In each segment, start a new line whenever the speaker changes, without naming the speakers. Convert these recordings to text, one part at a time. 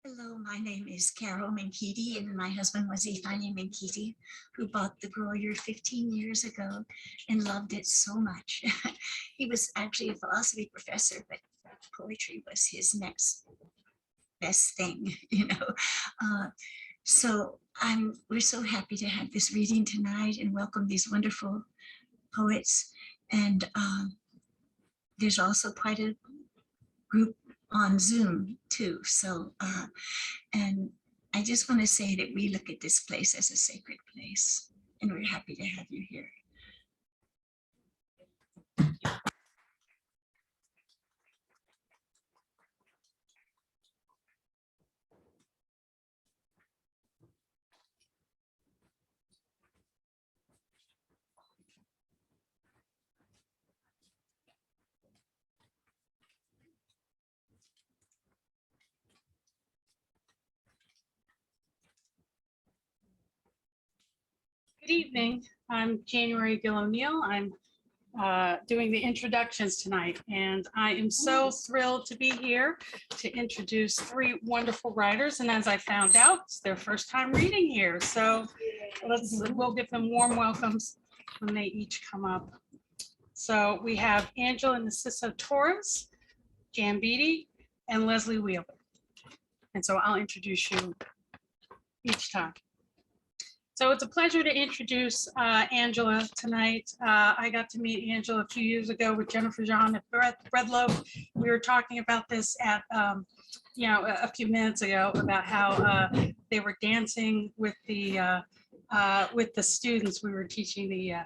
Hello, my name is Carol Menkiti, and my husband was Ifani Menkiti, who bought the Grolier 15 years ago and loved it so much. He was actually a philosophy professor, but poetry was his next best thing, you know. So we're so happy to have this reading tonight and welcome these wonderful poets. And there's also quite a group on Zoom too. So, and I just want to say that we look at this place as a sacred place, and we're happy to have you here.
Good evening. I'm January Gill O'Neill. I'm doing the introductions tonight, and I am so thrilled to be here to introduce three wonderful writers. And as I found out, it's their first time reading here. So we'll give them warm welcomes when they each come up. So we have Angela Narciso Torres, Jan Beatty, and Lesley Wheeler. And so I'll introduce you each time. So it's a pleasure to introduce Angela tonight. I got to meet Angela a few years ago with Jennifer Jean at Bread Loaf. We were talking about this at, a few minutes ago about how they were dancing with the students. We were teaching the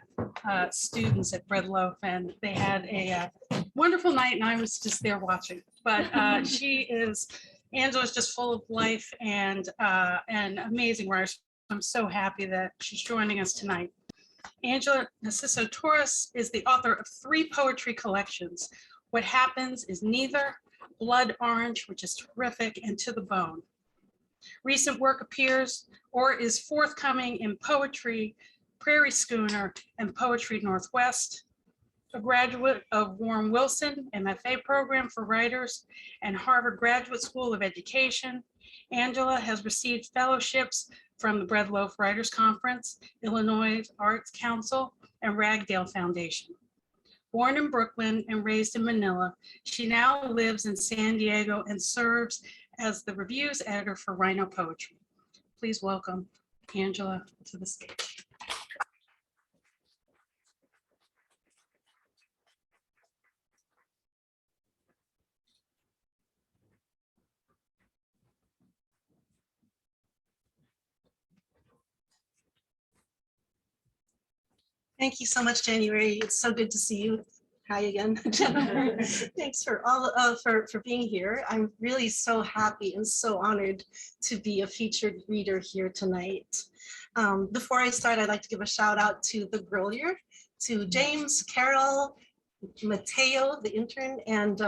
students at Bread Loaf, and they had a wonderful night, and I was just there watching. But Angela is just full of life and amazing writer. I'm so happy that she's joining us tonight. Angela Narciso Torres is the author of 3 poetry collections: What Happens Is Neither, Blood Orange, which is terrific, and To the Bone. Recent work appears or is forthcoming in Poetry, Prairie Schooner, and Poetry Northwest. A graduate of Warren Wilson MFA Program for Writers and Harvard Graduate School of Education, Angela has received fellowships from the Bread Loaf Writers Conference, Illinois Arts Council, and Ragdale Foundation. Born in Brooklyn and raised in Manila, she now lives in San Diego and serves as the reviews editor for RHINO Poetry. Please welcome Angela to the stage.
Thank you so much, January. It's so good to see you. Hi again, Jennifer. Thanks for for being here. I'm really so happy and so honored to be a featured reader here tonight. Before I start, I'd like to give a shout out to the Grolier, to James, Carol, Mateo, the intern, and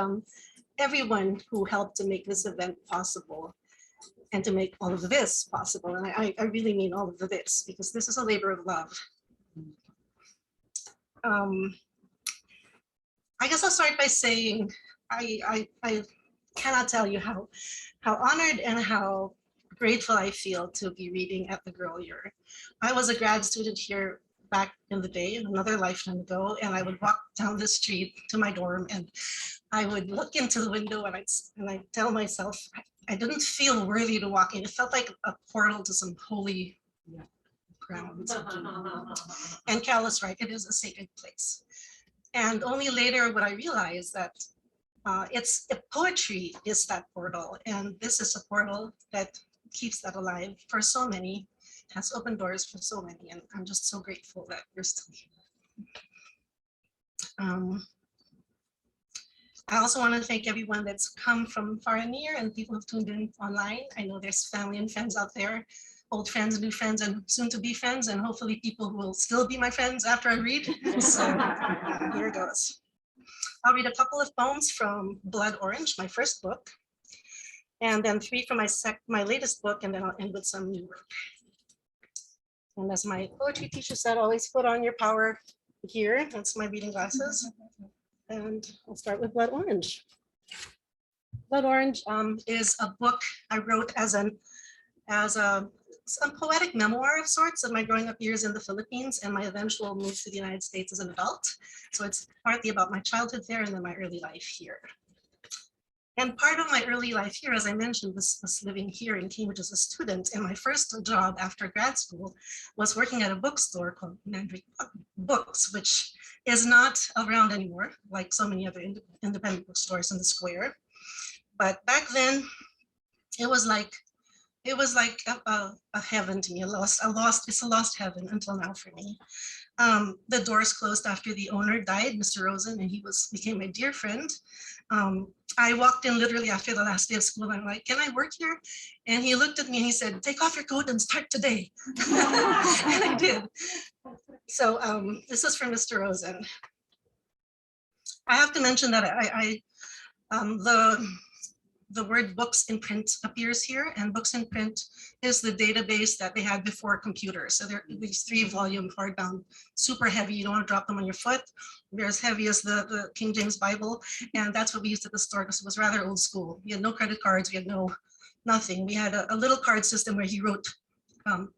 everyone who helped to make this event possible and to make all of this possible. And I really mean all of this, because this is a labor of love. I guess I'll start by saying I cannot tell you how honored and how grateful I feel to be reading at the Grolier. I was a grad student here back in the day, another lifetime ago, and I would walk down the street to my dorm, and I would look into the window, and I'd tell myself I didn't feel worthy to walk in. It felt like a portal to some holy ground. And Cal is right, it is a sacred place. And only later would I realize that poetry is that portal, and this is a portal that keeps that alive for so many, has opened doors for so many, and I'm just so grateful that you're still here. I also want to thank everyone that's come from far and near, and people who've tuned in online. I know there's family and friends out there, old friends, new friends, and soon to be friends, and hopefully people who will still be my friends after I read. So here goes. I'll read a couple of poems from Blood Orange, my first book, and then 3 from my latest book, and then I'll end with some new work. And as my poetry teacher said, always put on your power gear. That's my reading glasses. And I'll start with Blood Orange. Blood Orange is a book I wrote as some poetic memoir of sorts of my growing up years in the Philippines and my eventual move to the United States as an adult. So it's partly about my childhood there and then my early life here. And part of my early life here, as I mentioned, was living here in Cambridge as a student. And my first job after grad school was working at a bookstore called Mandrake Books, which is not around anymore, like so many other independent bookstores in the square. But back then, it was like a heaven to me. It's a lost heaven until now for me. The doors closed after the owner died, Mr. Rosen, and he became my dear friend. I walked in literally after the last day of school. I'm like, can I work here? And he looked at me and he said, take off your coat and start today. And I did. So this is from Mr. Rosen. I have to mention that the word books in print appears here, and books in print is the database that they had before computers. So they're these 3-volume hardbound, super heavy. You don't want to drop them on your foot. They're as heavy as the King James Bible. And that's what we used at the store because it was rather old school. We had no credit cards. We had nothing. We had a little card system where he wrote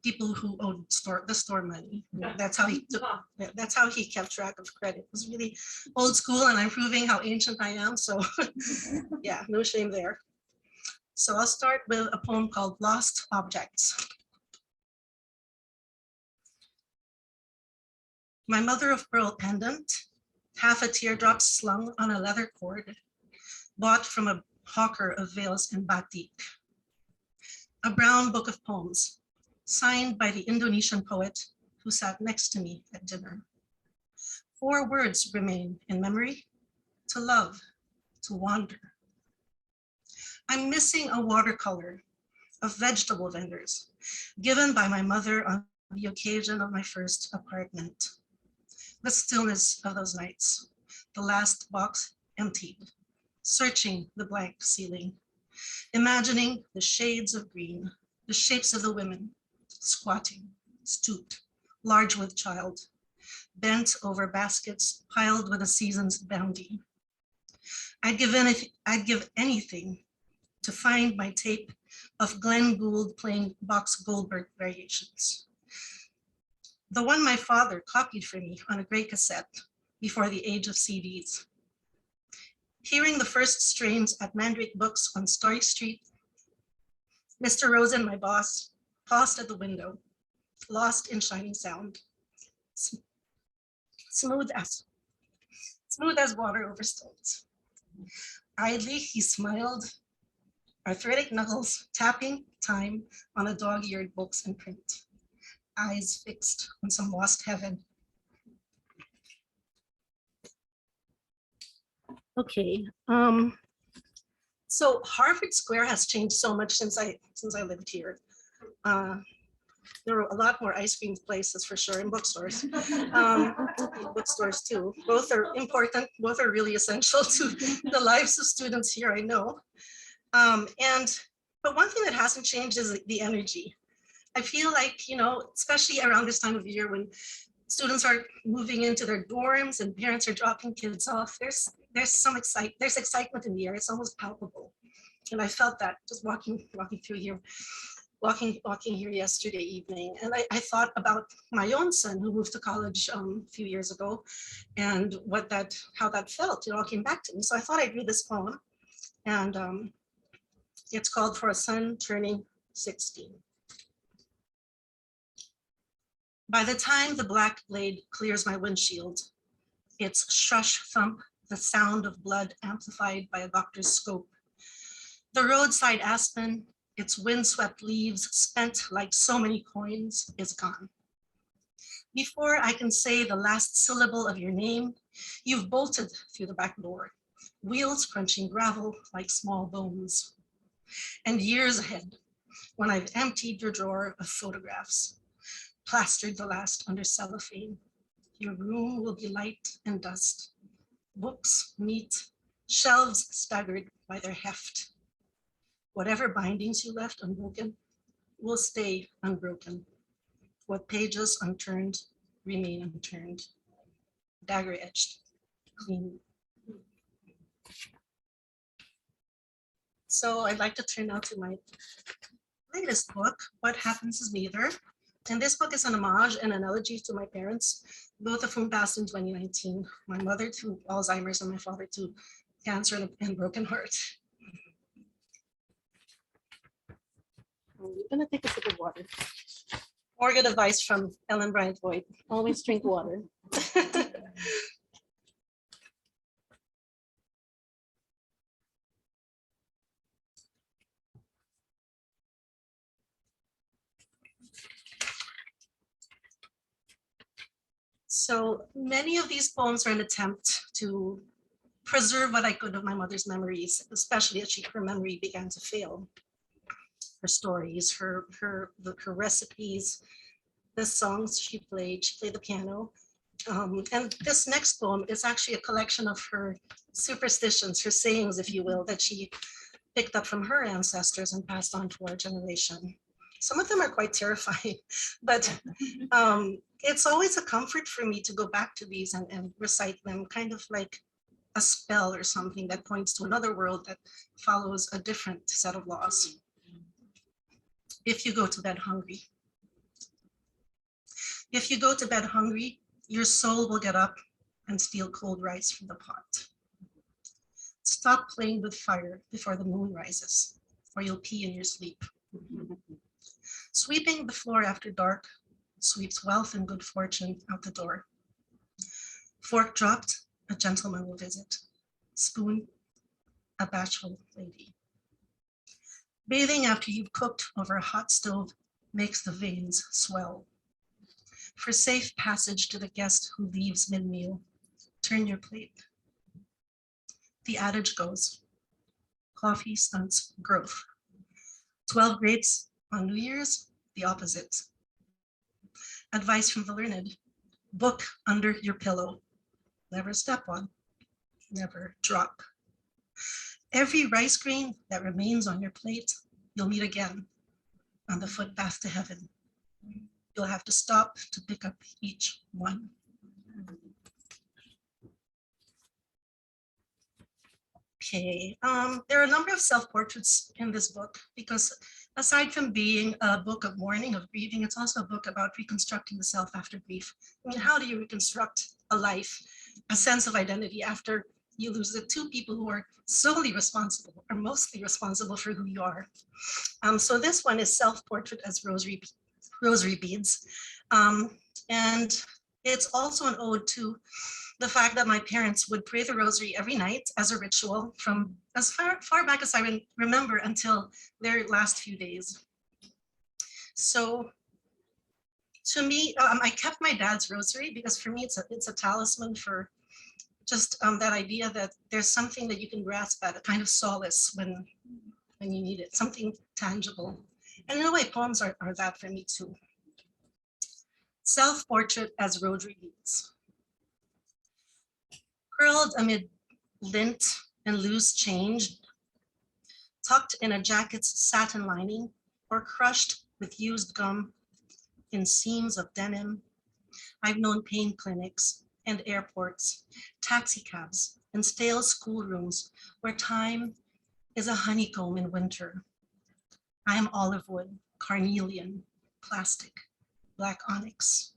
people who owed the store money. That's how he kept track of credit. It was really old school, and I'm proving how ancient I am. So yeah, no shame there. So I'll start with a poem called Lost Objects. My mother of pearl pendant, half a teardrop slung on a leather cord, bought from a hawker of veils in batik. A brown book of poems, signed by the Indonesian poet who sat next to me at dinner. 4 words remain in memory: to love, to wander. I'm missing a watercolor of vegetable vendors given by my mother on the occasion of my first apartment. The stillness of those nights, the last box emptied, searching the blank ceiling, imagining the shades of green, the shapes of the women, squatting, stooped, large with child, bent over baskets piled with a season's bounty. I'd give anything to find my tape of Glenn Gould playing Bach's Goldberg variations. The one my father copied for me on a gray cassette before the age of CDs. Hearing the first strains at Mandrake Books on Story Street, Mr. Rosen, my boss, paused at the window, lost in shining sound. Smooth as water over stones. Idly, he smiled, arthritic knuckles tapping time on the dog-eared books in print, eyes fixed on some lost heaven. Okay, so Harvard Square has changed so much since I lived here. There were a lot more ice cream places for sure, and bookstores. Bookstores too. Both are important. Both are really essential to the lives of students here, I know. But one thing that hasn't changed is the energy. I feel like, especially around this time of year when students are moving into their dorms and parents are dropping kids off, there's excitement in the air. It's almost palpable. And I felt that just walking through here. Walking here yesterday evening, and I thought about my own son who moved to college a few years ago, and how that felt. It all came back to me. So I thought I'd read this poem, and it's called For a Son Turning 16. By the time the black blade clears my windshield, its shrush thump, the sound of blood amplified by a doctor's scope. The roadside aspen, its windswept leaves spent like so many coins, is gone. Before I can say the last syllable of your name, you've bolted through the back door, wheels crunching gravel like small bones. And years ahead, when I've emptied your drawer of photographs, plastered the last under cellophane, your room will be light and dust, books neat, shelves staggered by their heft. Whatever bindings you left unbroken will stay unbroken. What pages unturned remain unturned, dagger etched, clean. So I'd like to turn now to my latest book, What Happens Is Neither. And this book is an homage and an elegy to my parents, both of whom passed in 2019. My mother to Alzheimer's and my father to cancer and broken heart. I'm gonna take a sip of water. Or get advice from Ellen Bryant Boyd. Always drink water. So many of these poems are an attempt to preserve what I could of my mother's memories, especially as her memory began to fail. Her stories, her recipes, the songs she played the piano. And this next poem is actually a collection of her superstitions, her sayings, if you will, that she picked up from her ancestors and passed on to our generation. Some of them are quite terrifying, but it's always a comfort for me to go back to these and recite them, kind of like a spell or something that points to another world that follows a different set of laws. If you go to bed hungry. If you go to bed hungry, your soul will get up and steal cold rice from the pot. Stop playing with fire before the moon rises, or you'll pee in your sleep. Sweeping the floor after dark sweeps wealth and good fortune out the door. Fork dropped, a gentleman will visit. Spoon, a bashful lady. Bathing after you've cooked over a hot stove makes the veins swell. For safe passage to the guest who leaves mid-meal, turn your plate. The adage goes, coffee stunts growth. 12 grapes on New Year's, the opposite. Advice from the learned, book under your pillow. Never step on, never drop. Every rice grain that remains on your plate, you'll meet again on the footpath to heaven. You'll have to stop to pick up each one. Okay, there are a number of self-portraits in this book because aside from being a book of mourning, of grieving, it's also a book about reconstructing the self after grief. I mean, how do you reconstruct a life, a sense of identity after you lose the two people who are solely responsible or mostly responsible for who you are? So this one is self-portrait as rosary beads. And it's also an ode to the fact that my parents would pray the rosary every night as a ritual from as far back as I remember until their last few days. So to me, I kept my dad's rosary because for me, it's a talisman for just that idea that there's something that you can grasp at, a kind of solace when you need it, something tangible. And in a way, poems are that for me too. Self-portrait as rosary beads. Curled amid lint and loose change, tucked in a jacket's satin lining, or crushed with used gum in seams of denim, I've known pain clinics and airports, taxi cabs, and stale schoolrooms where time is a honeycomb in winter. I am olive wood, carnelian, plastic, black onyx.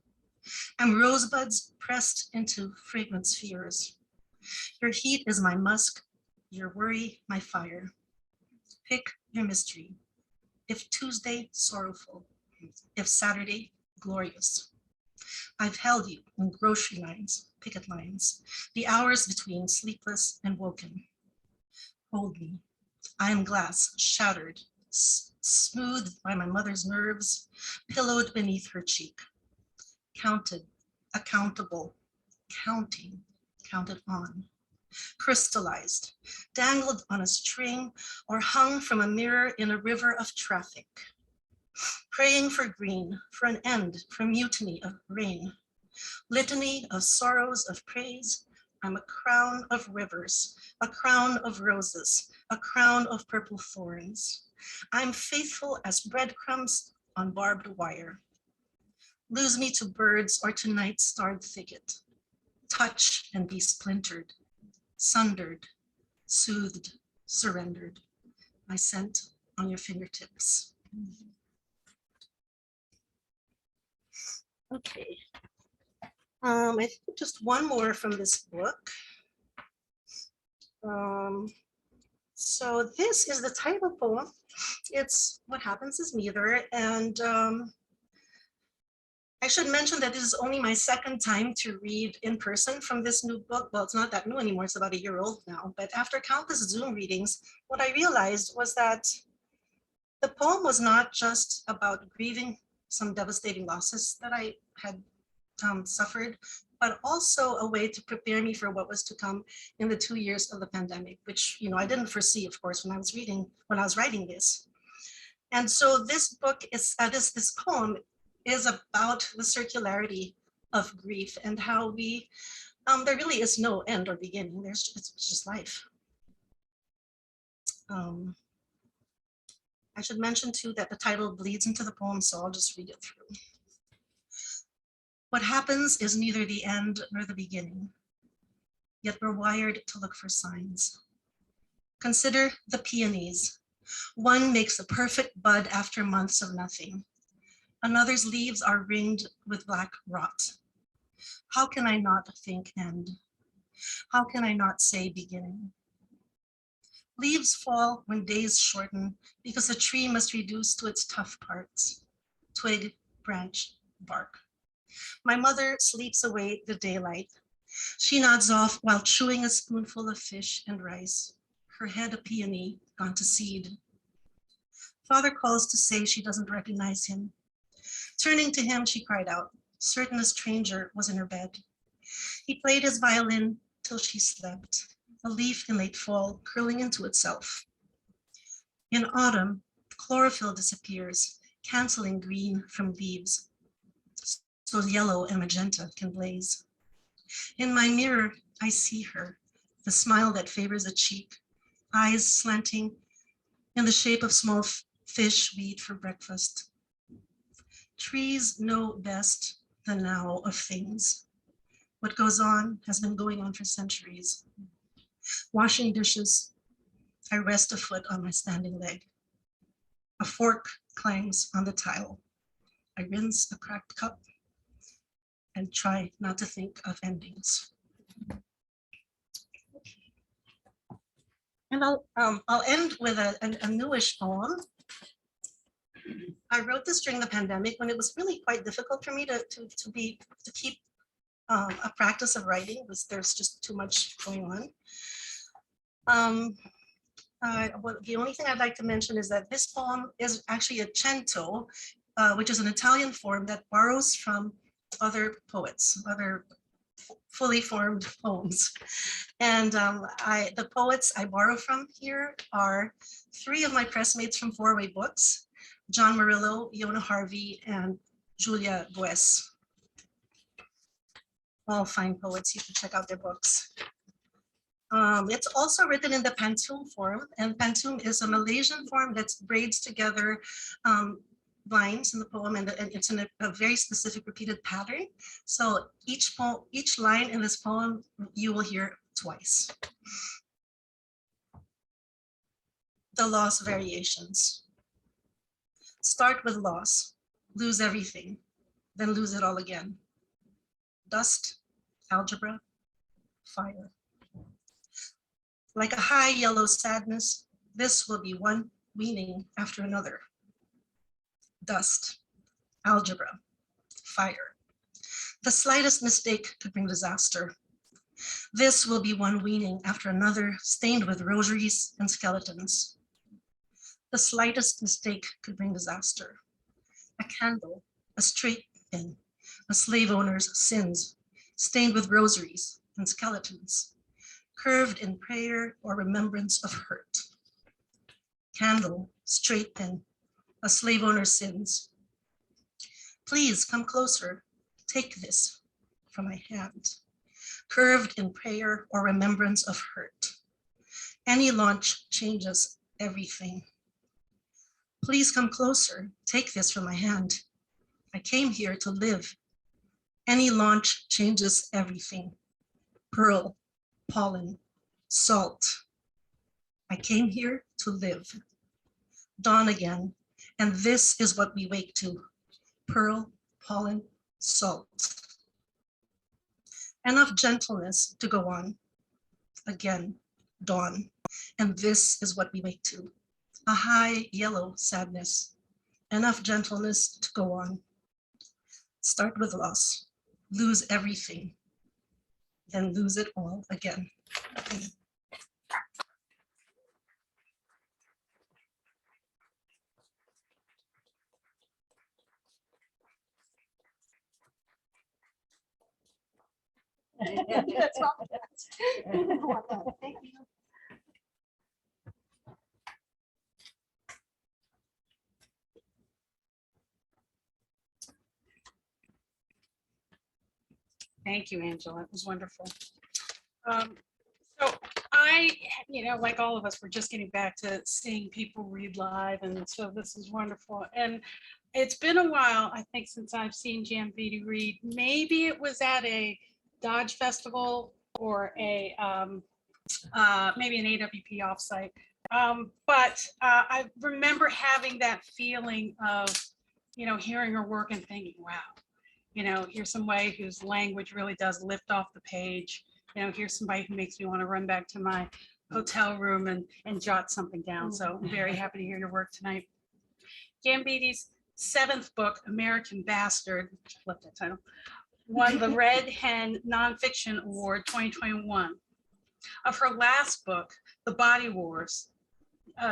I'm rosebuds pressed into fragrant spheres. Your heat is my musk, your worry, my fire. Pick your mystery. If Tuesday, sorrowful. If Saturday, glorious. I've held you in grocery lines, picket lines, the hours between sleepless and woken. Hold me. I am glass, shattered, smoothed by my mother's nerves, pillowed beneath her cheek. Counted, accountable, counting, counted on, crystallized, dangled on a string, or hung from a mirror in a river of traffic. Praying for green, for an end, for mutiny of rain. Litany of sorrows of praise, I'm a crown of rivers, a crown of roses, a crown of purple thorns. I'm faithful as breadcrumbs on barbed wire. Lose me to birds or to night's starred thicket. Touch and be splintered, sundered, soothed, surrendered. I scent on your fingertips. Okay. I think just one more from this book. So this is the title poem. It's What Happens Is Neither. And I should mention that this is only my second time to read in person from this new book. Well, it's not that new anymore, it's about a year old now. But after countless Zoom readings, what I realized was that the poem was not just about grieving some devastating losses that I had suffered, but also a way to prepare me for what was to come in the 2 years of the pandemic, which I didn't foresee, of course, when I was writing this. And so this book is this poem is about the circularity of grief and how we there really is no end or beginning. It's just life. I should mention too that the title bleeds into the poem, so I'll just read it through. What happens is neither the end nor the beginning, yet we're wired to look for signs. Consider the peonies. One makes a perfect bud after months of nothing. Another's leaves are ringed with black rot. How can I not think end? How can I not say beginning? Leaves fall when days shorten because a tree must reduce to its tough parts, twig, branch, bark. My mother sleeps away the daylight. She nods off while chewing a spoonful of fish and rice, her head a peony gone to seed. Father calls to say she doesn't recognize him. Turning to him, she cried out, certain a stranger was in her bed. He played his violin till she slept, a leaf in late fall curling into itself. In autumn, chlorophyll disappears, canceling green from leaves, so yellow and magenta can blaze. In my mirror, I see her, the smile that favors a cheek, eyes slanting in the shape of small fish we eat for breakfast. Trees know best the now of things. What goes on has been going on for centuries. Washing dishes, I rest a foot on my standing leg. A fork clangs on the tile. I rinse a cracked cup and try not to think of endings. And I'll end with a newish poem. I wrote this during the pandemic when it was really quite difficult for me to keep a practice of writing because there's just too much going on. The only thing I'd like to mention is that this poem is actually a cento, which is an Italian form that borrows from other poets, other fully formed poems. And the poets I borrow from here are 3 of my pressmates from 4-Way Books, John Murillo, Yona Harvey, and Julia Bues. All fine poets, you should check out their books. It's also written in the pantoum form, and pantoum is a Malaysian form that braids together lines in the poem, and it's in a very specific repeated pattern. So each line in this poem you will hear twice. The loss variations. Start with loss, lose everything, then lose it all again. Dust, algebra, fire. Like a high yellow sadness, this will be one weaning after another. Dust, algebra, fire. The slightest mistake could bring disaster. This will be one weaning after another, stained with rosaries and skeletons. The slightest mistake could bring disaster. A candle, a straight pin, a slave owner's sins, stained with rosaries and skeletons, curved in prayer or remembrance of hurt. Candle, straight pin, a slave owner's sins. Please come closer, take this from my hand. Curved in prayer or remembrance of hurt. Any launch changes everything. Please come closer, take this from my hand. I came here to live. Any launch changes everything. Pearl, pollen, salt, I came here to live. Dawn again, and this is what we wake to. Pearl, pollen, salt. Enough gentleness to go on. Again, dawn, and this is what we wake to. A high yellow sadness. Enough gentleness to go on. Start with loss, lose everything, then lose it all again. Thank you.
Thank you, Angela. It was wonderful. So I, like all of us, we're just getting back to seeing people read live. And so this is wonderful. And it's been a while, I think, since I've seen Jan Beatty read. Maybe it was at a Dodge Festival or a maybe an AWP offsite. But I remember having that feeling of, hearing her work and thinking, wow, here's somebody whose language really does lift off the page. Here's somebody who makes me want to run back to my hotel room and jot something down. So I'm very happy to hear your work tonight. Jan Beatty's 7th book, American Bastard, left that title, won the Red Hen Nonfiction Award 2021. Of her last book, The Body Wars,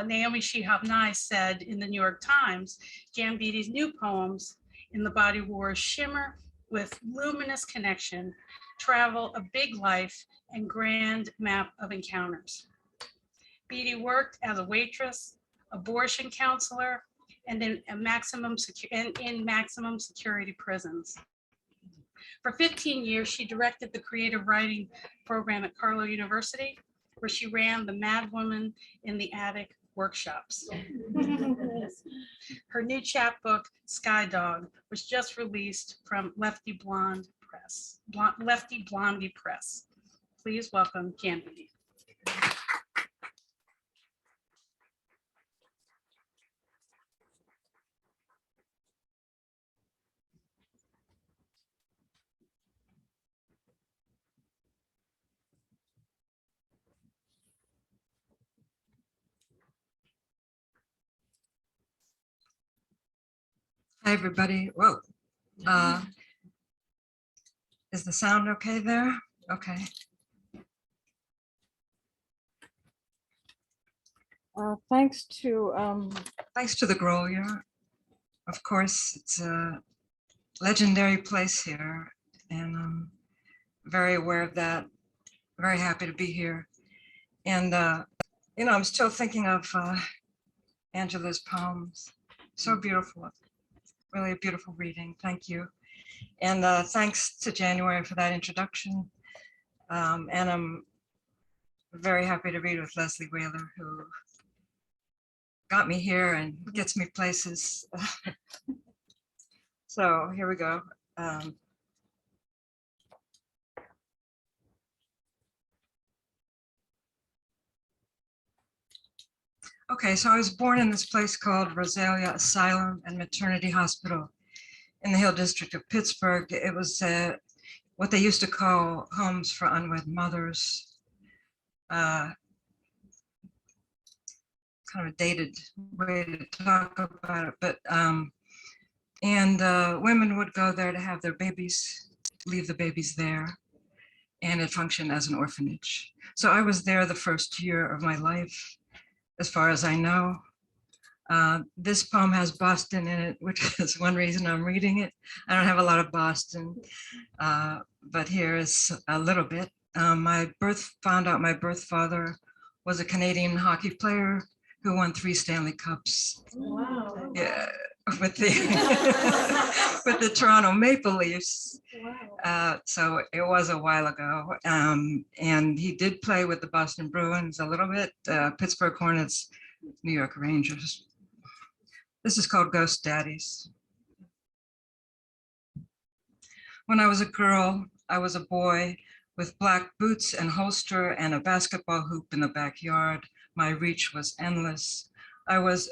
Naomi Shihab Nye said in the New York Times, Jan Beatty's new poems in The Body Wars shimmer with luminous connection, travel a big life, and grand map of encounters. Beatty worked as a waitress, abortion counselor, and in maximum security prisons. For 15 years, she directed the creative writing program at Carlow University, where she ran the Madwomen in the Attic workshops. Her new chapbook, Skydog, was just released from Lefty Blondie Press. Please welcome Jan Beatty.
Hi, everybody. Whoa. Is the sound okay there? Okay. Thanks to the Grolier. Of course, it's a legendary place here, and I'm very aware of that. Very happy to be here. And, I'm still thinking of Angela's poems. So beautiful. Really a beautiful reading. Thank you. And thanks to January for that introduction. And I'm very happy to read with Lesley Wheeler, who got me here and gets me places. So here we go. Okay, so I was born in this place called Rosalia Asylum and Maternity Hospital in the Hill District of Pittsburgh. It was what they used to call homes for unwed mothers. Kind of a dated way to talk about it, but women would go there to have their babies, leave the babies there, and it functioned as an orphanage. So I was there the first year of my life, as far as I know. This poem has Boston in it, which is one reason I'm reading it. I don't have a lot of Boston, but here is a little bit. Found out my birth father was a Canadian hockey player who won 3 Stanley Cups. Wow. Yeah, with the with the Toronto Maple Leafs. Wow. So it was a while ago. And he did play with the Boston Bruins a little bit, Pittsburgh Hornets, New York Rangers. This is called Ghost Daddies. When I was a girl, I was a boy with black boots and holster and a basketball hoop in the backyard. My reach was endless. I was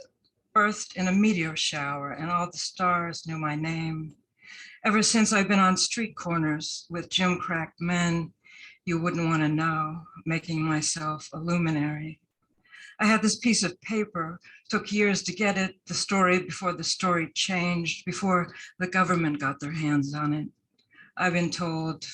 birthed in a meteor shower and all the stars knew my name. Ever since I've been on street corners with gym-cracked men you wouldn't want to know, making myself a luminary. I had this piece of paper, took years to get it, the story before the story changed, before the government got their hands on it. I've been told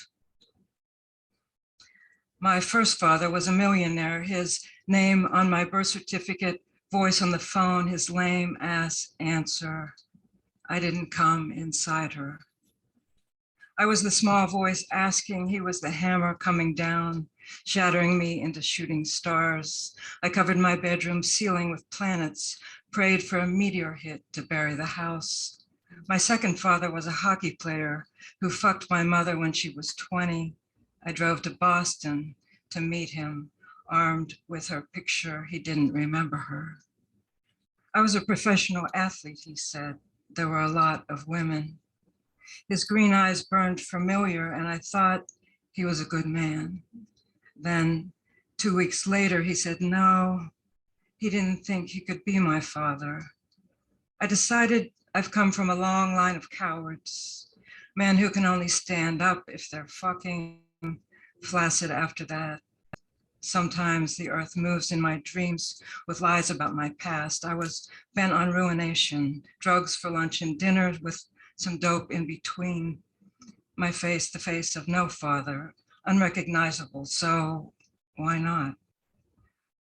my first father was a millionaire, his name on my birth certificate, voice on the phone, his lame ass answer. I didn't come inside her. I was the small voice asking, he was the hammer coming down, shattering me into shooting stars. I covered my bedroom ceiling with planets, prayed for a meteor hit to bury the house. My second father was a hockey player who fucked my mother when she was 20. I drove to Boston to meet him, armed with her picture. He didn't remember her. I was a professional athlete, he said. There were a lot of women. His green eyes burned familiar, and I thought he was a good man. Then 2 weeks later, he said, no, he didn't think he could be my father. I decided I've come from a long line of cowards, men who can only stand up if they're fucking, flaccid after that. Sometimes the earth moves in my dreams with lies about my past. I was bent on ruination, drugs for lunch and dinner with some dope in between. My face, the face of no father, unrecognizable, so why not?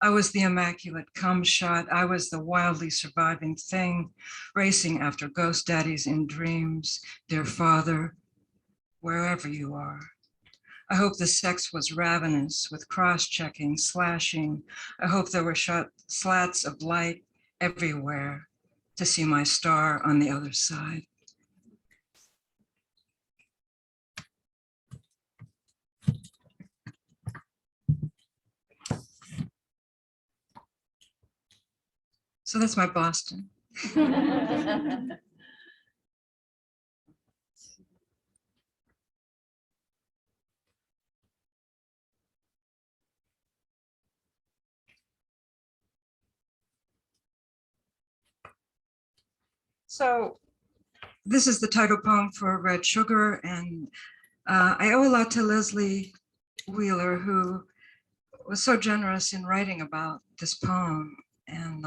I was the immaculate cum shot. I was the wildly surviving thing, racing after ghost daddies in dreams. Dear father, wherever you are. I hope the sex was ravenous with cross-checking, slashing. I hope there were slats of light everywhere to see my star on the other side. So that's my Boston. So this is the title poem for Red Sugar, and I owe a lot to Lesley Wheeler, who was so generous in writing about this poem. And,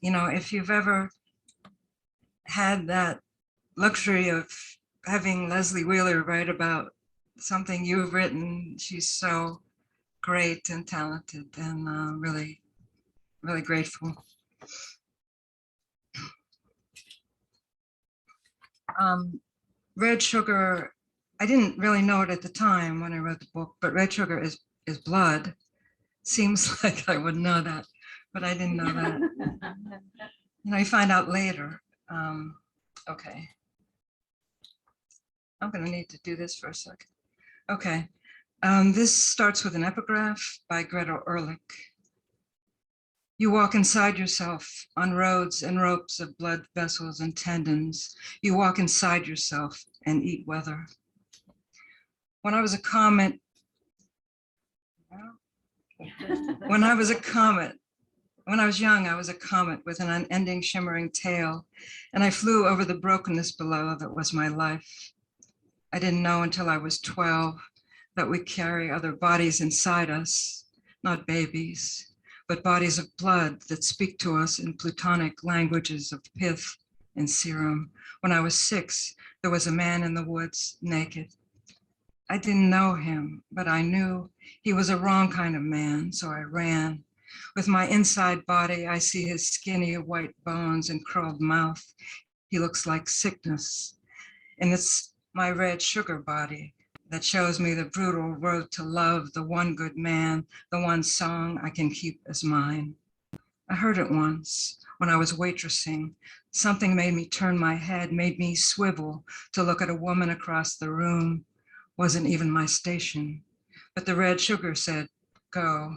you know, if you've ever had that luxury of having Lesley Wheeler write about something you've written, she's so great and talented, and really, really grateful. Red sugar, I didn't really know it at the time when I wrote the book, but red sugar is blood. Seems like I would know that, but I didn't know that. You know, you find out later. Okay. I'm gonna need to do this for a second. Okay. This starts with an epigraph by Greta Ehrlich. You walk inside yourself on roads and ropes of blood vessels and tendons. You walk inside yourself and eat weather. When I was a comet, when I was young, I was a comet with an unending shimmering tail, and I flew over the brokenness below that was my life. I didn't know until I was 12 that we carry other bodies inside us, not babies, but bodies of blood that speak to us in plutonic languages of pith and serum. When I was 6, there was a man in the woods, naked. I didn't know him, but I knew he was a wrong kind of man, so I ran. With my inside body, I see his skinny white bones and curled mouth. He looks like sickness. And it's my red sugar body that shows me the brutal road to love, the one good man, the one song I can keep as mine. I heard it once when I was waitressing. Something made me turn my head, made me swivel to look at a woman across the room. Wasn't even my station, but the red sugar said, go.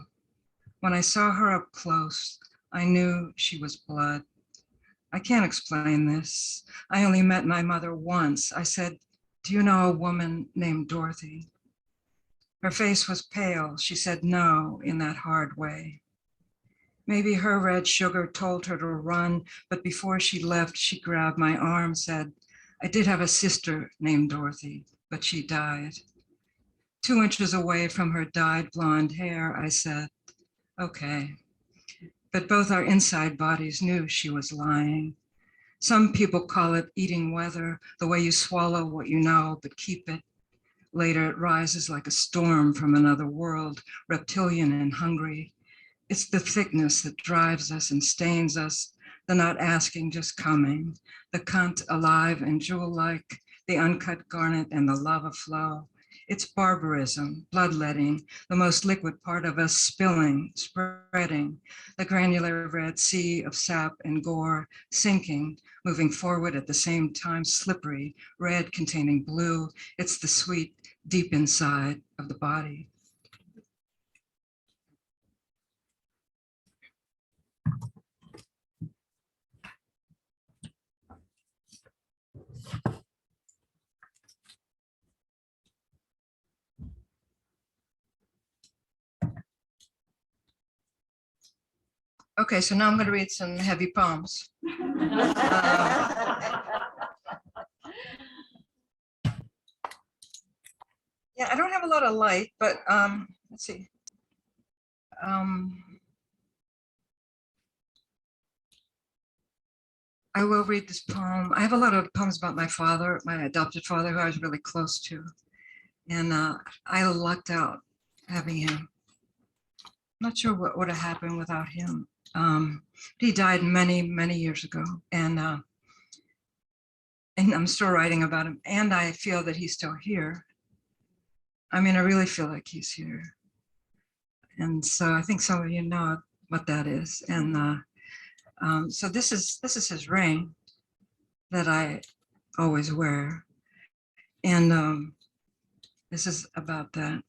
When I saw her up close, I knew she was blood. I can't explain this. I only met my mother once. I said, do you know a woman named Dorothy? Her face was pale. She said no in that hard way. Maybe her red sugar told her to run, but before she left, she grabbed my arm, said, I did have a sister named Dorothy, but she died. 2 inches away from her dyed blonde hair, I said, okay. But both our inside bodies knew she was lying. Some people call it eating weather, the way you swallow what you know, but keep it. Later, it rises like a storm from another world, reptilian and hungry. It's the thickness that drives us and stains us, the not asking, just coming, the cunt alive and jewel-like, the uncut garnet and the lava flow. It's barbarism, bloodletting, the most liquid part of us spilling, spreading, the granular red sea of sap and gore, sinking, moving forward at the same time, slippery, red containing blue. It's the sweet, deep inside of the body. Okay, so now I'm going to read some heavy poems. Yeah, I don't have a lot of light, but let's see. I will read this poem. I have a lot of poems about my father, my adopted father, who I was really close to. And I lucked out having him. Not sure what would have happened without him. He died many, many years ago. And I'm still writing about him. And I feel that he's still here. I mean, I really feel like he's here. And so I think some of you know what that is. And so this is his ring that I always wear. And this is about that.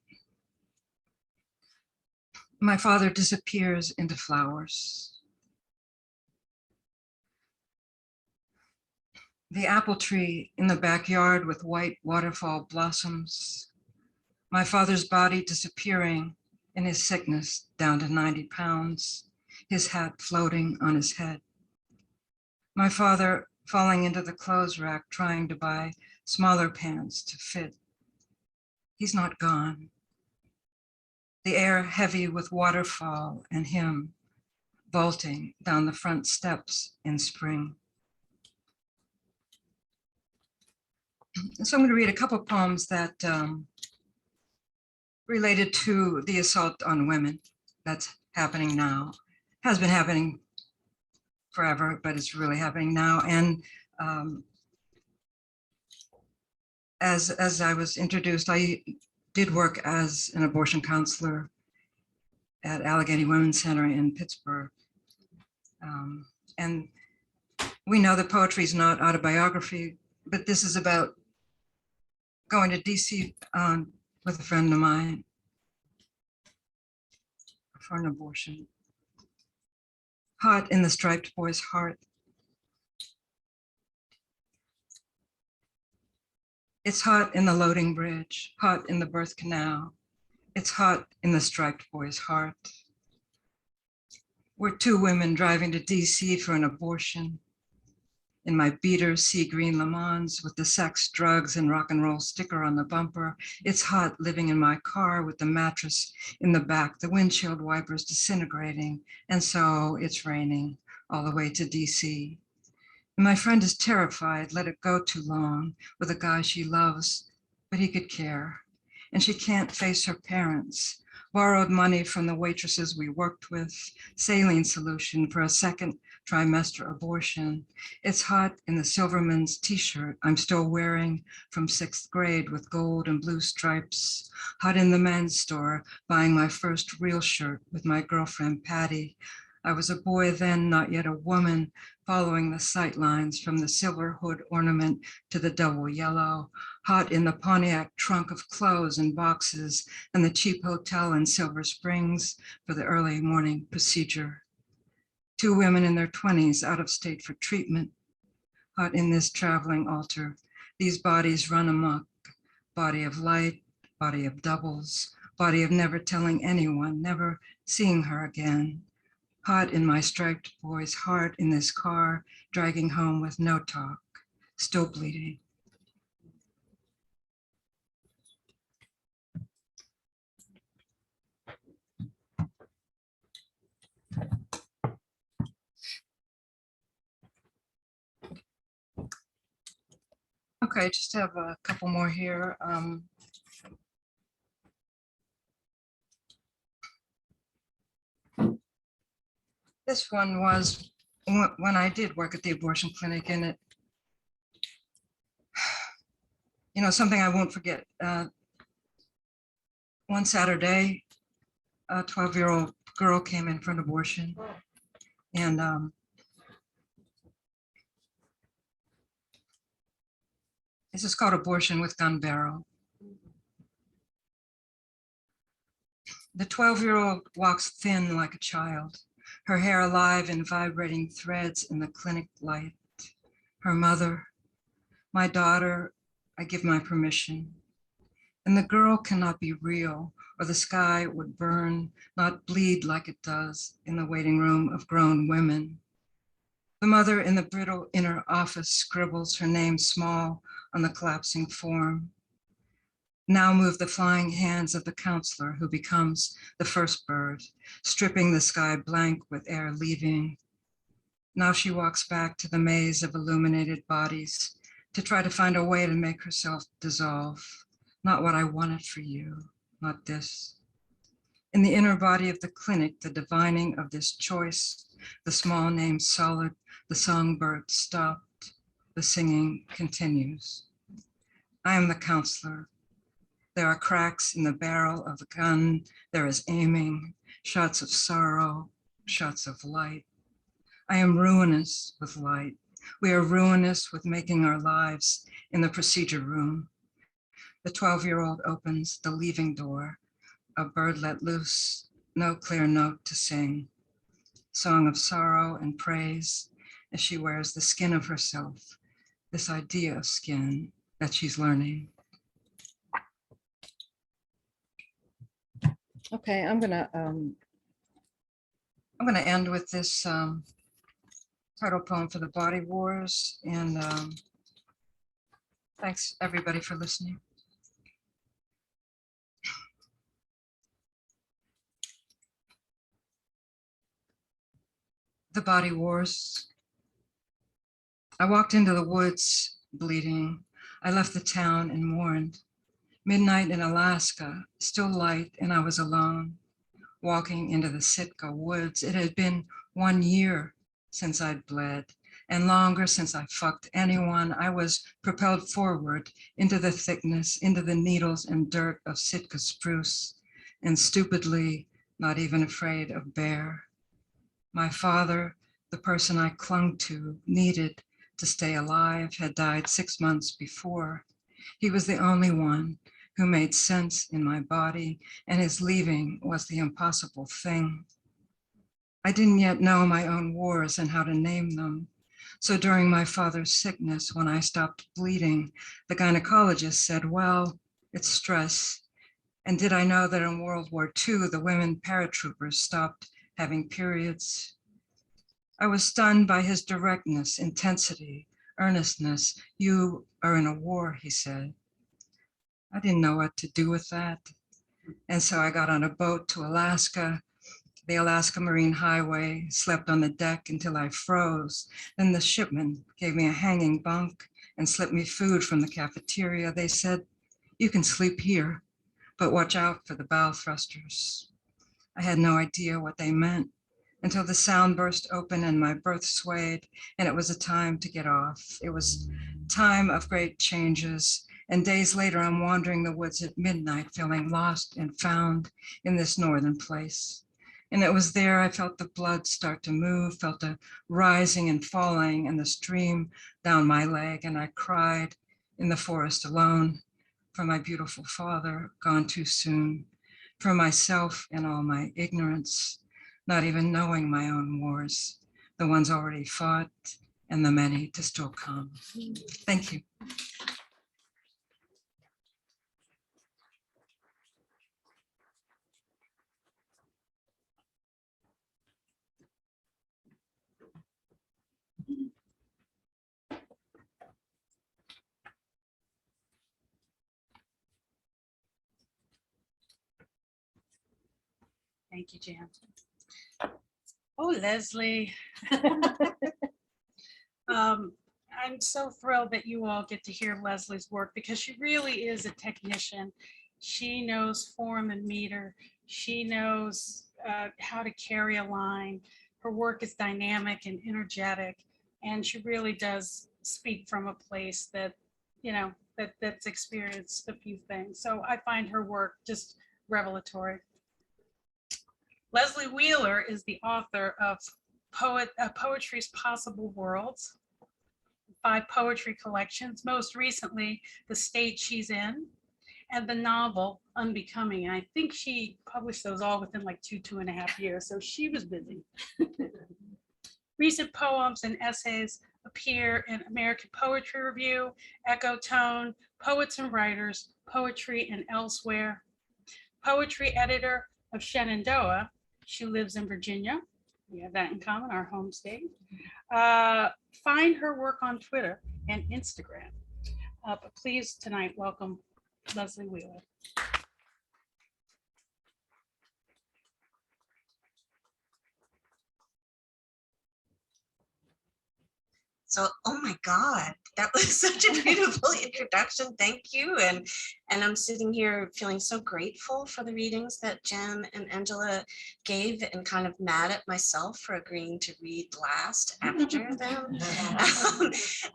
My father disappears into flowers. The apple tree in the backyard with white waterfall blossoms. My father's body disappearing in his sickness down to 90 pounds, his hat floating on his head. My father falling into the clothes rack trying to buy smaller pants to fit. He's not gone. The air heavy with waterfall and him vaulting down the front steps in spring. So I'm going to read a couple of poems that related to the assault on women that's happening now. Has been happening forever, but it's really happening now. And as I was introduced, I did work as an abortion counselor at Allegheny Women's Center in Pittsburgh. And we know that poetry is not autobiography, but this is about going to DC with a friend of mine for an abortion. Hot in the striped boy's heart. It's hot in the loading bridge, hot in the birth canal. It's hot in the striped boy's heart. We're two women driving to DC for an abortion. In my beater sea green Le Mans with the sex, drugs, and rock and roll sticker on the bumper. It's hot living in my car with the mattress in the back, the windshield wipers disintegrating. And so it's raining all the way to DC. And my friend is terrified, let it go too long with a guy she loves, but he could care. And she can't face her parents. Borrowed money from the waitresses we worked with, saline solution for a second trimester abortion. It's hot in the Silverman's t-shirt I'm still wearing from 6th grade with gold and blue stripes. Hot in the men's store, buying my first real shirt with my girlfriend Patty. I was a boy then, not yet a woman, following the sight lines from the silver hood ornament to the double yellow. Hot in the Pontiac trunk of clothes and boxes and the cheap hotel in Silver Springs for the early morning procedure. Two women in their 20s out of state for treatment. Hot in this traveling altar. These bodies run amok. Body of light, body of doubles, body of never telling anyone, never seeing her again. Hot in my striped boy's heart in this car, dragging home with no talk, still bleeding. Okay, just have a couple more here. This one was when I did work at the abortion clinic, and it, something I won't forget. One Saturday, a 12-year-old girl came in for an abortion, and this is called Abortion with Gun Barrel. The 12-year-old walks thin like a child, her hair alive in vibrating threads in the clinic light. Her mother, my daughter, I give my permission. And the girl cannot be real, or the sky would burn, not bleed like it does in the waiting room of grown women. The mother in the brittle inner office scribbles her name small on the collapsing form. Now move the flying hands of the counselor who becomes the first bird, stripping the sky blank with air leaving. Now she walks back to the maze of illuminated bodies to try to find a way to make herself dissolve. Not what I wanted for you, not this. In the inner body of the clinic, the divining of this choice, the small name solid, the songbird stopped, the singing continues. I am the counselor. There are cracks in the barrel of the gun. There is aiming, shots of sorrow, shots of light. I am ruinous with light. We are ruinous with making our lives in the procedure room. The 12-year-old opens the leaving door, a bird let loose, no clear note to sing. Song of sorrow and praise as she wears the skin of herself, this idea of skin that she's learning. Okay, I'm gonna end with this title poem for the Body Wars, and thanks everybody for listening. The Body Wars. I walked into the woods bleeding. I left the town and mourned. Midnight in Alaska, still light, and I was alone, walking into the Sitka woods. It had been 1 year since I'd bled, and longer since I fucked anyone. I was propelled forward into the thickness, into the needles and dirt of Sitka spruce, and stupidly not even afraid of bear. My father, the person I clung to, needed to stay alive, had died 6 months before. He was the only one who made sense in my body, and his leaving was the impossible thing. I didn't yet know my own wars and how to name them. So during my father's sickness, when I stopped bleeding, the gynecologist said, well, it's stress. And did I know that in World War II, the women paratroopers stopped having periods? I was stunned by his directness, intensity, earnestness. You are in a war, he said. I didn't know what to do with that. And so I got on a boat to Alaska, the Alaska Marine Highway, slept on the deck until I froze. Then the shipman gave me a hanging bunk and slipped me food from the cafeteria. They said, you can sleep here, but watch out for the bow thrusters. I had no idea what they meant until the sound burst open and my berth swayed, and it was a time to get off. It was time of great changes. And days later, I'm wandering the woods at midnight, feeling lost and found in this northern place. And it was there I felt the blood start to move, felt a rising and falling and the stream down my leg. And I cried in the forest alone for my beautiful father, gone too soon, for myself and all my ignorance, not even knowing my own wars, the ones already fought and the many to still come. Thank you.
Thank you, Jan. Oh, Lesley. I'm so thrilled that you all get to hear Leslie's work because she really is a technician. She knows form and meter. She knows how to carry a line. Her work is dynamic and energetic, and she really does speak from a place that, you know, that's experienced a few things. So I find her work just revelatory. Lesley Wheeler is the author of Poetry's Possible Worlds, 5 poetry collections, most recently The State She's In, and the novel Unbecoming. And I think she published those all within like 2.5 years, so she was busy. Recent poems and essays appear in American Poetry Review, Echo Tone, Poets and Writers, Poetry and Elsewhere. Poetry editor of Shenandoah. She lives in Virginia. We have that in common, our home state. Find her work on Twitter and Instagram. But please tonight, welcome Lesley Wheeler.
So, oh my God, that was such a beautiful introduction. Thank you. And I'm sitting here feeling so grateful for the readings that Jen and Angela gave, and kind of mad at myself for agreeing to read last after them.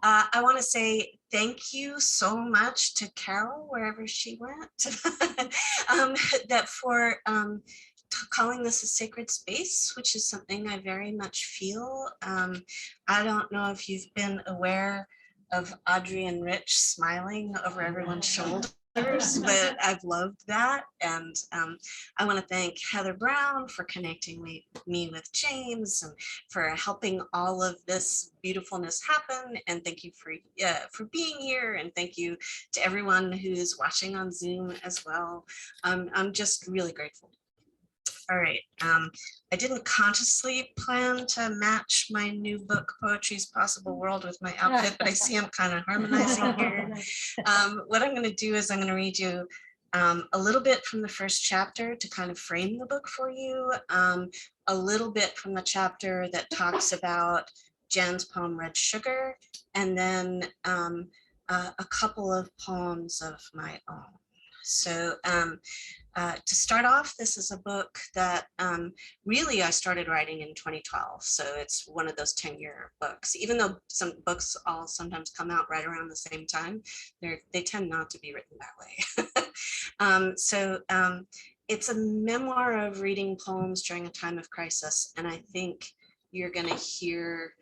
I want to say thank you so much to Carol, wherever she went, that for calling this a sacred space, which is something I very much feel. I don't know if you've been aware of Audrey and Rich smiling over everyone's shoulders, but I've loved that. And I want to thank Heather Brown for connecting me with James and for helping all of this beautifulness happen. And thank you for being here. And thank you to everyone who's watching on Zoom as well. I'm just really grateful. All right, I didn't consciously plan to match my new book, Poetry's Possible World, with my outfit, but I see I'm kind of harmonizing here. What I'm gonna do is I'm gonna read you a little bit from the first chapter to kind of frame the book for you, a little bit from the chapter that talks about Jen's poem, Red Sugar, and then a couple of poems of my own. So to start off, this is a book that really I started writing in 2012. So it's one of those 10-year books. Even though some books all sometimes come out right around the same time, they tend not to be written that way. It's a memoir of reading poems during a time of crisis. And I think you're going to hear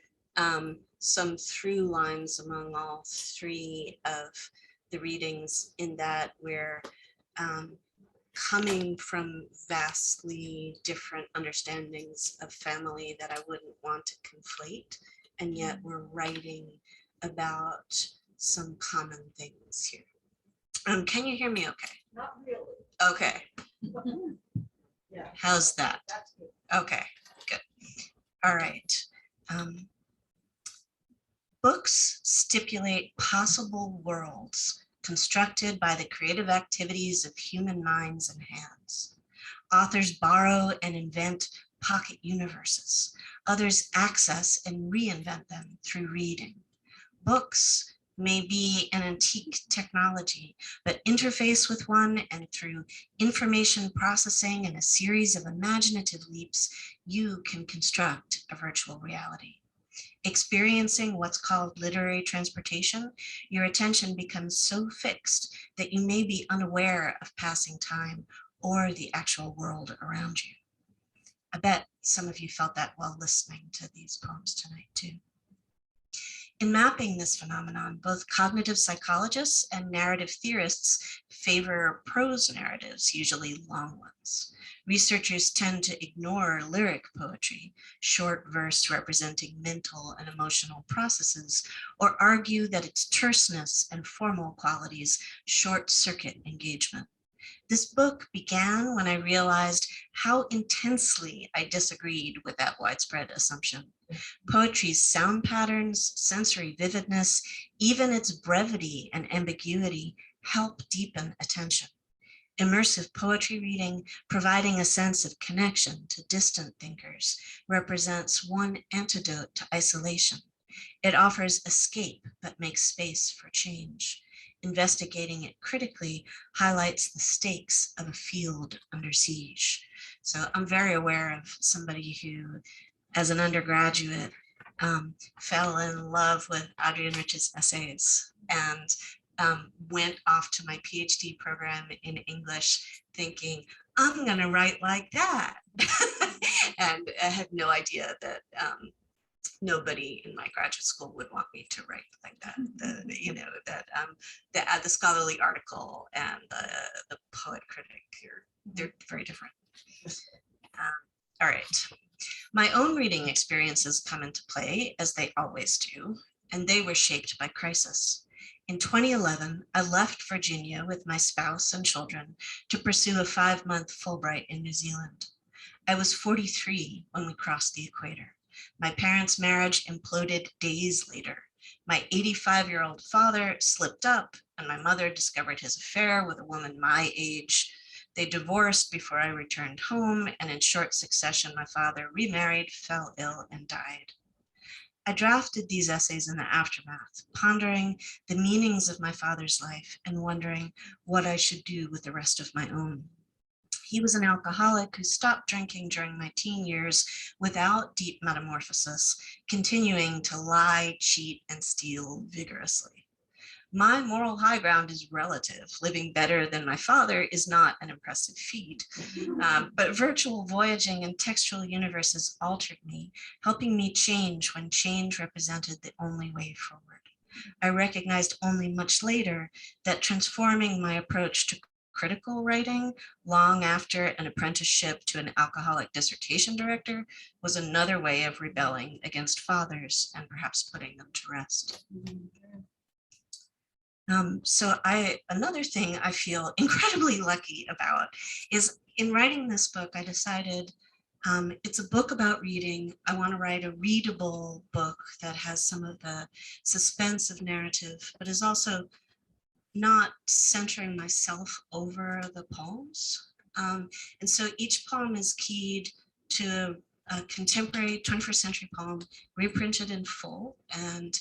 some through lines among all 3 of the readings, in that we're coming from vastly different understandings of family that I wouldn't want to conflate, and yet we're writing about some common things here. Can you hear me okay?
Not really.
Okay.
Yeah.
How's that?
That's good.
Okay, good. All right. Books stipulate possible worlds constructed by the creative activities of human minds and hands. Authors borrow and invent pocket universes. Others access and reinvent them through reading. Books may be an antique technology, but interface with one, and through information processing and a series of imaginative leaps, you can construct a virtual reality. Experiencing what's called literary transportation, your attention becomes so fixed that you may be unaware of passing time or the actual world around you. I bet some of you felt that while listening to these poems tonight too. In mapping this phenomenon, both cognitive psychologists and narrative theorists favor prose narratives, usually long ones. Researchers tend to ignore lyric poetry, short verse representing mental and emotional processes, or argue that its terseness and formal qualities short-circuit engagement. This book began when I realized how intensely I disagreed with that widespread assumption. Poetry's sound patterns, sensory vividness, even its brevity and ambiguity help deepen attention. Immersive poetry reading, providing a sense of connection to distant thinkers, represents one antidote to isolation. It offers escape but makes space for change. Investigating it critically highlights the stakes of a field under siege. So I'm very aware of somebody who, as an undergraduate, fell in love with Adrienne Rich's essays and went off to my PhD program in English thinking, I'm going to write like that. And I had no idea that nobody in my graduate school would want me to write like that. The scholarly article and the poet critic, they're very different. All right. My own reading experiences come into play, as they always do, and they were shaped by crisis. In 2011, I left Virginia with my spouse and children to pursue a 5-month Fulbright in New Zealand. I was 43 when we crossed the equator. My parents' marriage imploded days later. My 85-year-old father slipped up, and my mother discovered his affair with a woman my age. They divorced before I returned home, and in short succession, my father remarried, fell ill, and died. I drafted these essays in the aftermath, pondering the meanings of my father's life and wondering what I should do with the rest of my own. He was an alcoholic who stopped drinking during my teen years without deep metamorphosis, continuing to lie, cheat, and steal vigorously. My moral high ground is relative. Living better than my father is not an impressive feat, but virtual voyaging and textual universes altered me, helping me change when change represented the only way forward. I recognized only much later that transforming my approach to critical writing long after an apprenticeship to an alcoholic dissertation director was another way of rebelling against fathers and perhaps putting them to rest. Another thing I feel incredibly lucky about is in writing this book, I decided it's a book about reading. I want to write a readable book that has some of the suspense of narrative, but is also not centering myself over the poems. And so each poem is keyed to a contemporary 21st century poem, reprinted in full. And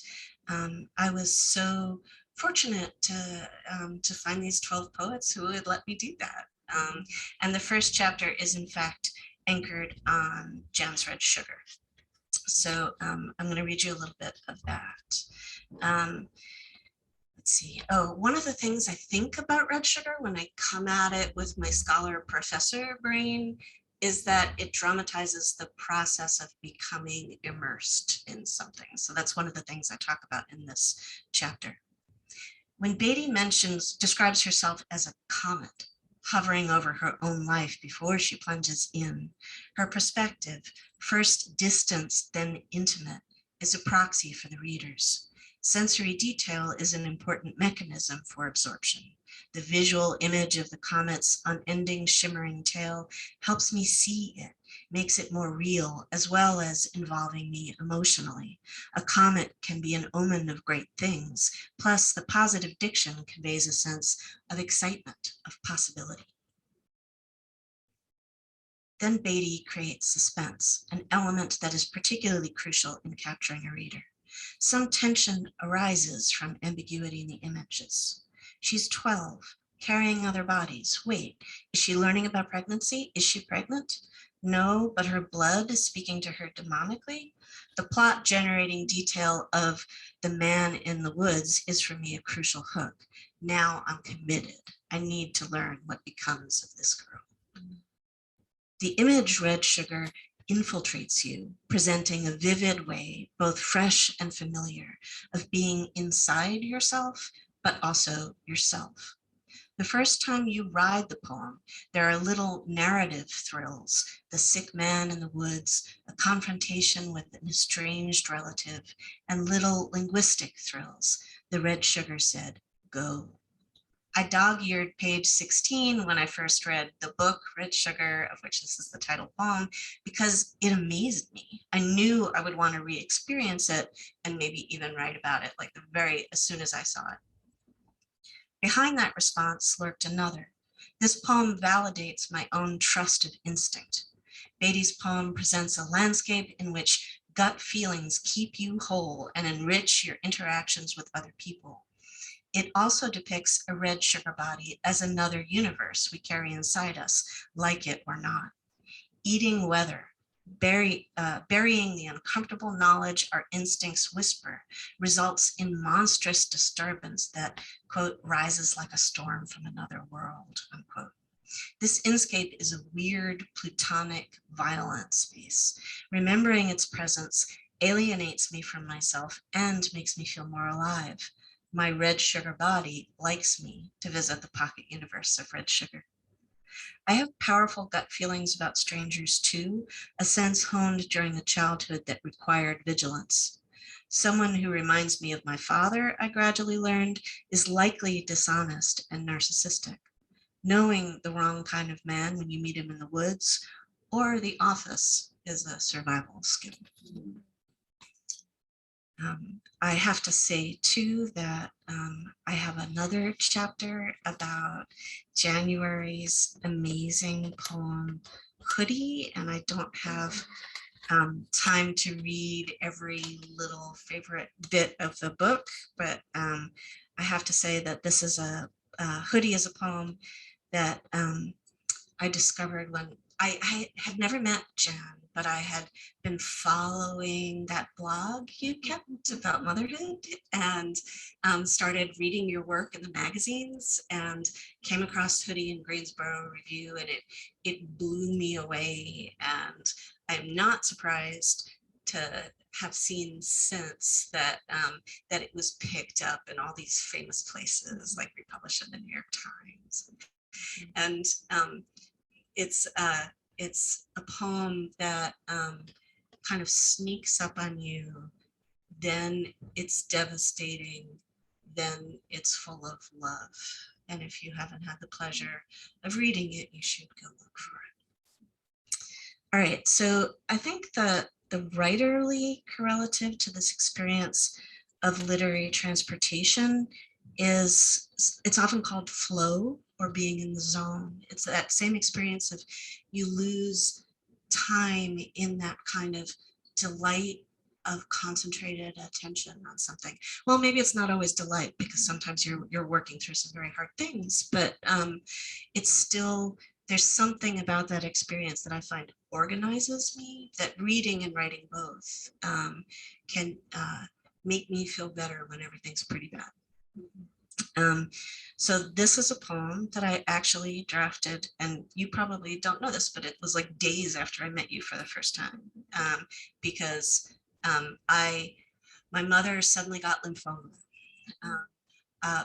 I was so fortunate to find these 12 poets who would let me do that. And the first chapter is in fact anchored on Jem's Red Sugar. So I'm going to read you a little bit of that. Let's see. Oh, one of the things I think about Red Sugar when I come at it with my scholar professor brain is that it dramatizes the process of becoming immersed in something. So that's one of the things I talk about in this chapter. When Beatty describes herself as a comet hovering over her own life before she plunges in, her perspective, first distant, then intimate, is a proxy for the readers. Sensory detail is an important mechanism for absorption. The visual image of the comet's unending shimmering tail helps me see it, makes it more real, as well as involving me emotionally. A comet can be an omen of great things, plus the positive diction conveys a sense of excitement, of possibility. Then Beatty creates suspense, an element that is particularly crucial in capturing a reader. Some tension arises from ambiguity in the images. She's 12, carrying other bodies. Wait, is she learning about pregnancy? Is she pregnant? No, but her blood is speaking to her demonically. The plot generating detail of the man in the woods is for me a crucial hook. Now I'm committed. I need to learn what becomes of this girl. The image Red Sugar infiltrates you, presenting a vivid way, both fresh and familiar, of being inside yourself, but also yourself. The first time you ride the poem, there are little narrative thrills, the sick man in the woods, a confrontation with an estranged relative, and little linguistic thrills. The Red Sugar said, go. I dog-eared page 16 when I first read the book, Red Sugar, of which this is the title poem, because it amazed me. I knew I would want to re-experience it and maybe even write about it as soon as I saw it. Behind that response lurked another. This poem validates my own trusted instinct. Beatty's poem presents a landscape in which gut feelings keep you whole and enrich your interactions with other people. It also depicts a red sugar body as another universe we carry inside us, like it or not. Eating weather, burying the uncomfortable knowledge our instincts whisper, results in monstrous disturbance that, quote, rises like a storm from another world, unquote. This inscape is a weird, plutonic, violent space. Remembering its presence alienates me from myself and makes me feel more alive. My red sugar body likes me to visit the pocket universe of red sugar. I have powerful gut feelings about strangers too, a sense honed during a childhood that required vigilance. Someone who reminds me of my father, I gradually learned, is likely dishonest and narcissistic. Knowing the wrong kind of man when you meet him in the woods or the office is a survival skill. I have to say too that I have another chapter about January's amazing poem, Hoodie, and I don't have time to read every little favorite bit of the book, but I have to say that this is Hoodie is a poem that I discovered when I had never met Jen, but I had been following that blog you kept about motherhood and started reading your work in the magazines and came across Hoodie in Greensboro Review, and it blew me away. And I'm not surprised to have seen since that that it was picked up in all these famous places, like republished in the New York Times. And it's a poem that kind of sneaks up on you, then it's devastating, then it's full of love. And if you haven't had the pleasure of reading it, you should go look for it. All right, so I think the writerly correlative to this experience of literary transportation is, it's often called flow or being in the zone. It's that same experience of you lose time in that kind of delight of concentrated attention on something. Well, maybe it's not always delight because sometimes you're working through some very hard things, but it's still, there's something about that experience that I find organizes me, that reading and writing both can make me feel better when everything's pretty bad. So this is a poem that I actually drafted, and you probably don't know this, but it was like days after I met you for the first time, because my mother suddenly got lymphoma.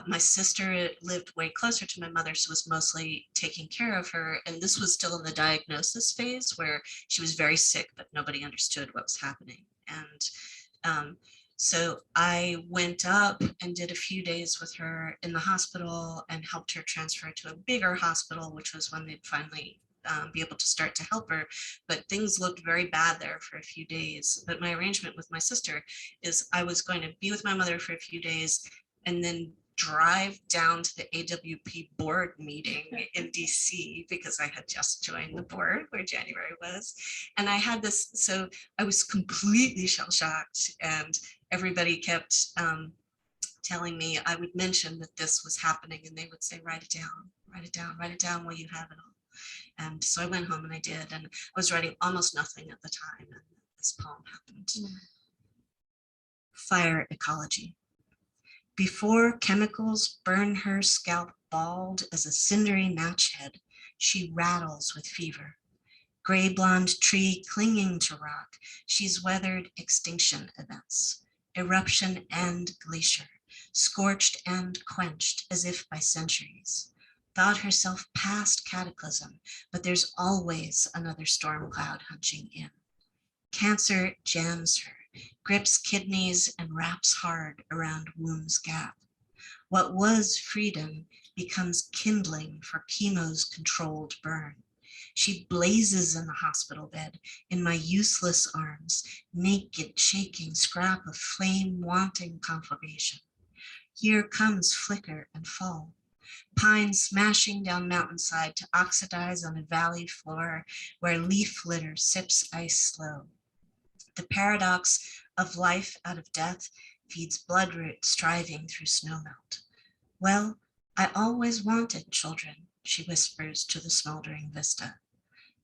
My sister lived way closer to my mother, so was mostly taking care of her. And this was still in the diagnosis phase where she was very sick, but nobody understood what was happening. And so I went up and did a few days with her in the hospital and helped her transfer to a bigger hospital, which was when they'd finally be able to start to help her. But things looked very bad there for a few days. But my arrangement with my sister is I was going to be with my mother for a few days and then drive down to the AWP board meeting in DC because I had just joined the board where January was. And I had this, so I was completely shell-shocked, and everybody kept telling me I would mention that this was happening, and they would say, write it down, write it down, write it down while you have it all. And so I went home and I did, and I was writing almost nothing at the time, and this poem happened. Fire ecology. Before chemicals burn her scalp bald as a cindery match head, she rattles with fever. Gray blonde tree clinging to rock, she's weathered extinction events, eruption and glacier, scorched and quenched as if by centuries. Thought herself past cataclysm, but there's always another storm cloud hunching in. Cancer jams her, grips kidneys and wraps hard around womb's gap. What was freedom becomes kindling for chemo's controlled burn. She blazes in the hospital bed, in my useless arms, naked, shaking scrap of flame-wanting conflagration. Here comes flicker and fall. Pine smashing down mountainside to oxidize on a valley floor where leaf litter sips ice slow. The paradox of life out of death feeds bloodroot striving through snowmelt. Well, I always wanted children, she whispers to the smoldering vista.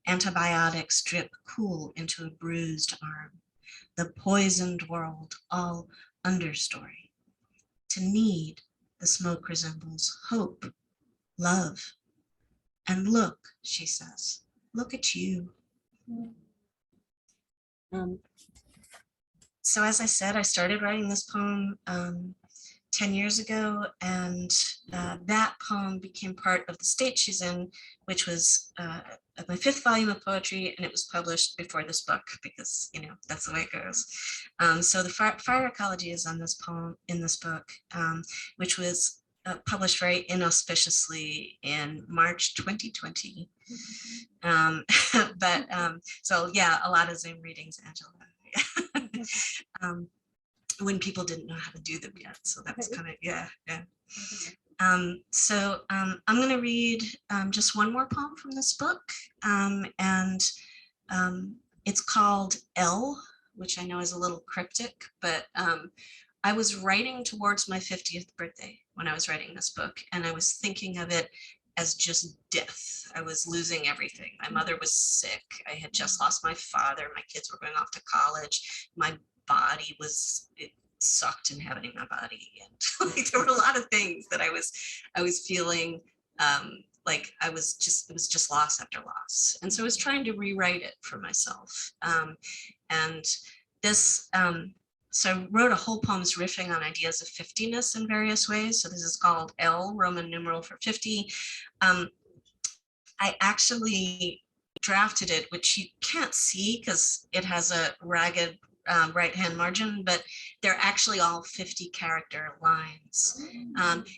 Antibiotics drip cool into a bruised arm. The poisoned world, all understory. To need, the smoke resembles hope, love. And look, she says, look at you. So as I said, I started writing this poem 10 years ago, and that poem became part of The State She's In, which was my 5th volume of poetry, and it was published before this book because, you know, that's the way it goes. So the fire ecology is on this poem in this book, which was published very inauspiciously in March 2020. So yeah, a lot of Zoom readings, Angela. When people didn't know how to do them yet. So that's kind of, yeah. I'm going to read just one more poem from this book. It's called L, which I know is a little cryptic, but I was writing towards my 50th birthday when I was writing this book. And I was thinking of it as just death. I was losing everything. My mother was sick. I had just lost my father. My kids were going off to college. My body was, it sucked inhabiting my body. And like, there were a lot of things that I was feeling like it was just loss after loss. And so I was trying to rewrite it for myself. So I wrote a whole poems riffing on ideas of 50ness in various ways. So this is called L, Roman numeral for 50. I actually drafted it, which you can't see because it has a ragged right-hand margin, but they're actually all 50 character lines.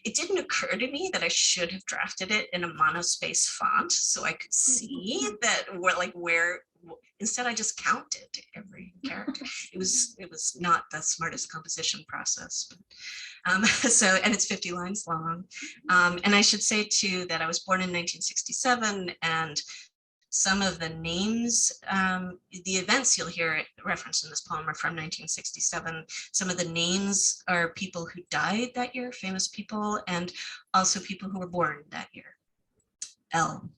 It didn't occur to me that I should have drafted it in a monospace font so I could see that where instead I just counted every character. It was not the smartest composition process. And it's 50 lines long. And I should say too that I was born in 1967, and some of the names, the events you'll hear referenced in this poem are from 1967. Some of the names are people who died that year, famous people, and also people who were born that year. L.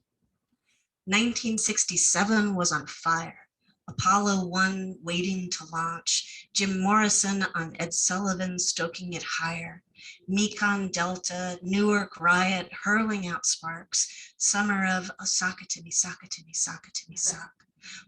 1967 was on fire. Apollo 1 waiting to launch. Jim Morrison on Ed Sullivan stoking it higher. Mekong Delta, Newark riot hurling out sparks. Summer of Osaka to me, Saka to me, Saka to me, Saka.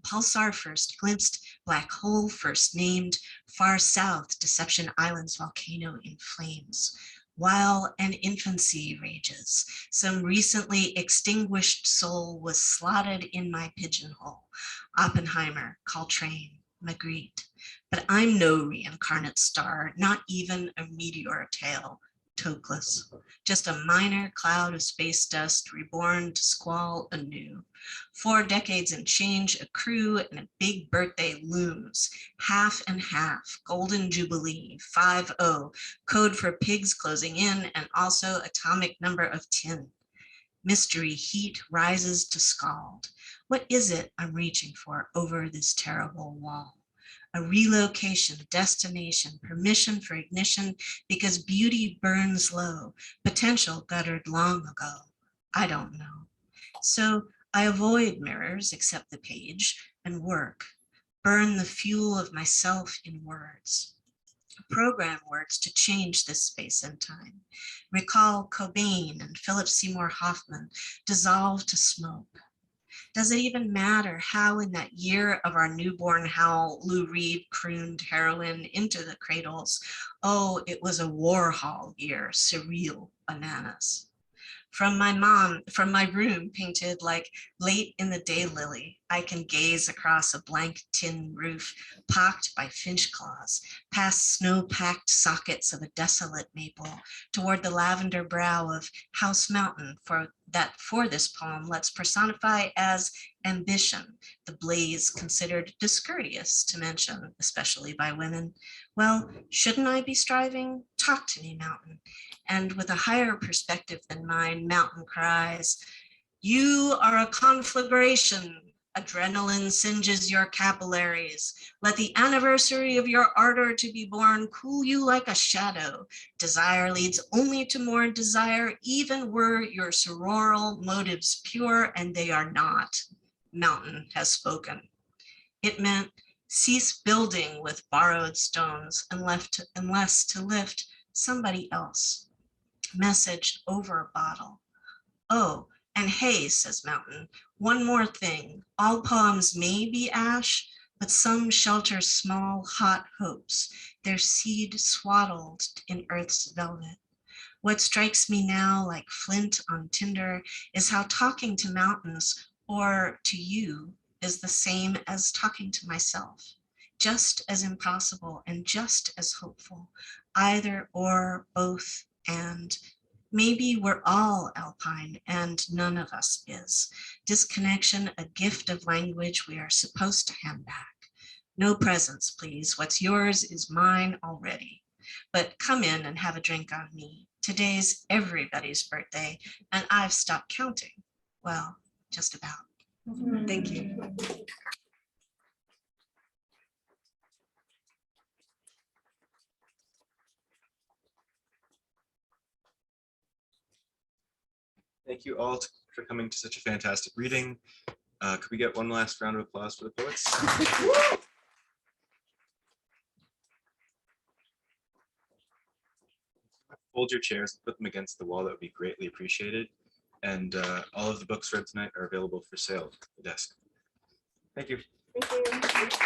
Pulsar first glimpsed, black hole first named. Far south, Deception Island's volcano in flames. While an infancy rages, some recently extinguished soul was slotted in my pigeonhole. Oppenheimer, Coltrane, Magritte. But I'm no reincarnate star, not even a meteor tail, tokeless. Just a minor cloud of space dust reborn to squall anew. 4 decades and change accrue, and a big birthday looms. Half and half, golden jubilee, 5-0, code for pigs closing in, and also atomic number of 10. Mystery heat rises to scald. What is it I'm reaching for over this terrible wall? A relocation, destination, permission for ignition, because beauty burns low, potential guttered long ago. I don't know. So I avoid mirrors, except the page, and work, burn the fuel of myself in words. Program words to change this space and time. Recall Cobain and Philip Seymour Hoffman, dissolve to smoke. Does it even matter how in that year of our newborn howl, Lou Reed crooned heroin into the cradles? Oh, it was a Warhol year, surreal bananas. From my room painted like late in the day lily, I can gaze across a blank tin roof pocked by finch claws, past snow-packed sockets of a desolate maple, toward the lavender brow of House Mountain for that for this poem, let's personify as ambition, the blaze considered discourteous to mention, especially by women. Well, shouldn't I be striving? Talk to me, mountain. And with a higher perspective than mine, mountain cries, you are a conflagration. Adrenaline singes your capillaries. Let the anniversary of your ardor to be born cool you like a shadow. Desire leads only to more desire, even were your sororal motives pure, and they are not. Mountain has spoken. It meant cease building with borrowed stones unless to lift somebody else. Message over bottle. Oh, and hey, says Mountain, one more thing. All poems may be ash, but some shelter small, hot hopes, their seed swaddled in earth's velvet. What strikes me now like flint on tinder is how talking to mountains or to you is the same as talking to myself. Just as impossible and just as hopeful, either or, both and. Maybe we're all alpine and none of us is. Disconnection, a gift of language we are supposed to hand back. No presents, please. What's yours is mine already. But come in and have a drink on me. Today's everybody's birthday and I've stopped counting. Well, just about. Thank you.
Thank you all for coming to such a fantastic reading. Could we get one last round of applause for the poets? Hold your chairs, put them against the wall. That would be greatly appreciated. And all of the books read tonight are available for sale at the desk. Thank you.
Thank you.